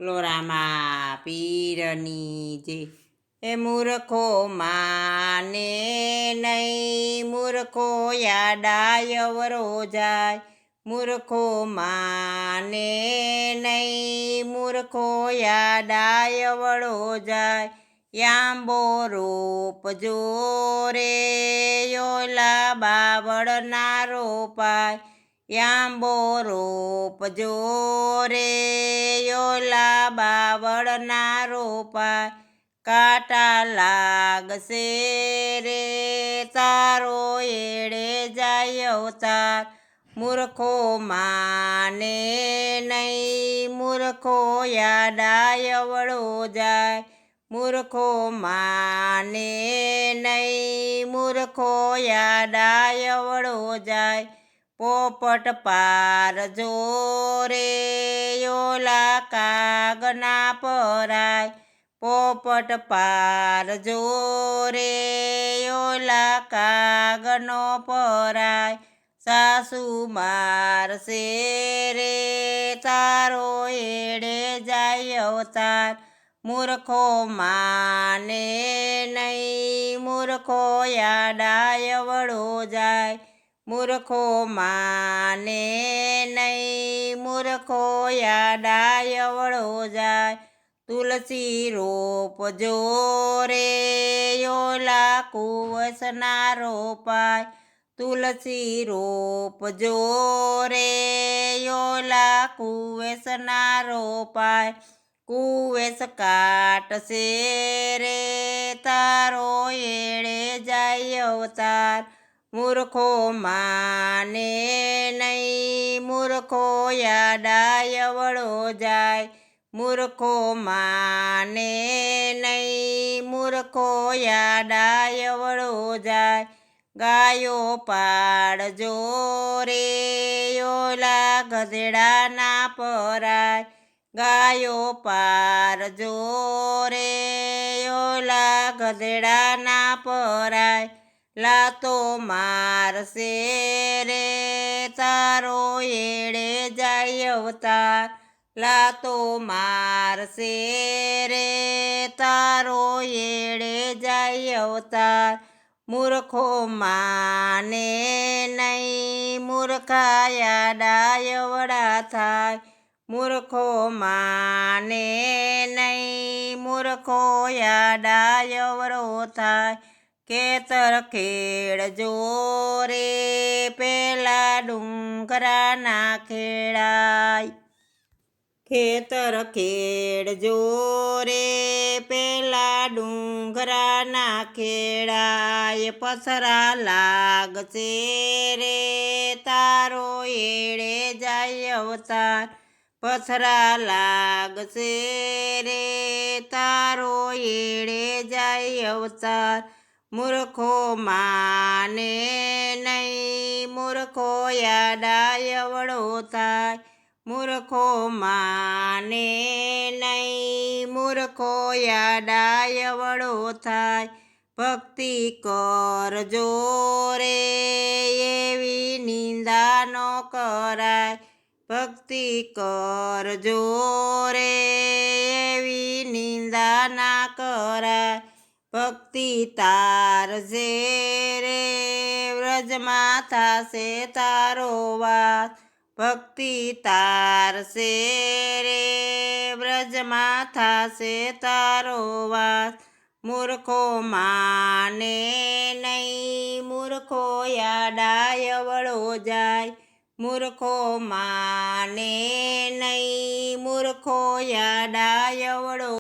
બોલો રામા પીરની જે એ મૂર્ખો માને નહીં, મૂર્ખો યાડાયવરો જાય. મૂર્ખો માને નહીં, મૂર્ખો યાડાયવળો જાય. યાંબો રોપ જોરે યોલા બાવળ ના રોપાય. યાંબો રોપ જોરે યોલા બાવળ ના રોપાય. કાંટા લાગશે રે તારો એળે જાય અવતાર. મૂર્ખો માને નહીં, મૂર્ખો યાડાયવળો જાય. મૂર્ખો માને નહીં, મૂર્ખો યાડાયવળો જાય. પોપટ પાર જોરે યોલા કાગના પરાય. પોપટ પાર જોરે યોલા કાગનો પરાય. સાસુ મારશે રે તારો એળે જાય અવતાર. મૂર્ખો માને નહીં, મૂર્ખો યાડાયવળો જાય. મૂર્ખો માને નહીં, મૂર્ખો યાડાયવળો જાય. તુલસી રોપ જોરે યોલા કુવસના રોપાય. તુલસી રોપ જોરે યોલા કુવેસના રોપાય. કુવેસ કાટશે રે તારો એળે જાય અવતાર. મૂર્ખો માને નહીં, મૂર્ખો યાડાયવળો જાય. મૂર્ખો માને નહીં, મૂર્ખો યાડાયવળો જાય. ગાયો પાડજો રે યોલા ગધેડાના પરાય. ગાયો પાડજો રે યોલા ગધેડાના પરાય. લાતો મારશે રે તારો એળે જાય અવતાર. લાતો મારશે રે તારો એળે જાય અવતાર. મૂર્ખો માને નહીં, મૂર્ખા યાડાયવળા થાય. મૂર્ખો માને નહીં, મૂર્ખો યાડાયવળો થાય. ખેતર ખેડજો રે પેલા ડુંગરાના ખેડાય. ખેતર ખેડજો રે પેલા ડુંગરાના ખેડાય. પથરા લાગશે રે તારો એળે જાય અવતાર. પથરા લાગશે રે તારો એળે જાય અવતાર. મૂર્ખો માને નહીં, મૂર્ખો યાડાયવળો થાય. મૂર્ખો માને નહીં, મૂર્ખો યાડાયવળો થાય. ભક્તિ કરજો રે એવી નિંદા ન કરાય. ભક્તિ કરજો રે એવી નિંદા ના કરાય. ભક્તિ તારશે રે વ્રજમાં થાશે તારો વાસ. ભક્તિ તારશે રે વ્રજમાં થાશે તારો વાસ. મૂર્ખો માને નહીં, મૂર્ખો યાડાયવળો જાય. મૂર્ખો માને નહીં, મૂર્ખો યાડાયવળો